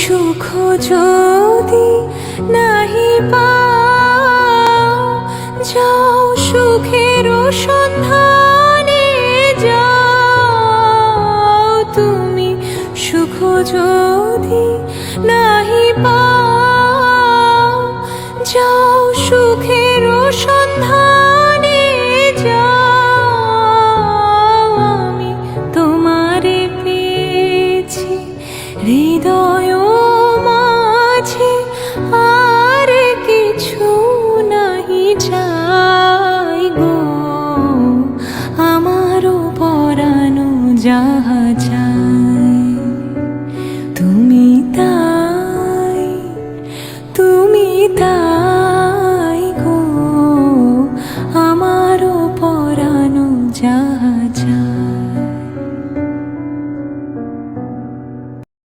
সুখ যদি নাহি পাও, যাও সুখের সন্ধানে যাও। তুমি সুখ যদি নাহি পাও, যাও সুখের সন্ধানে যাও। আমি তোমারে পেয়েছি হৃদয়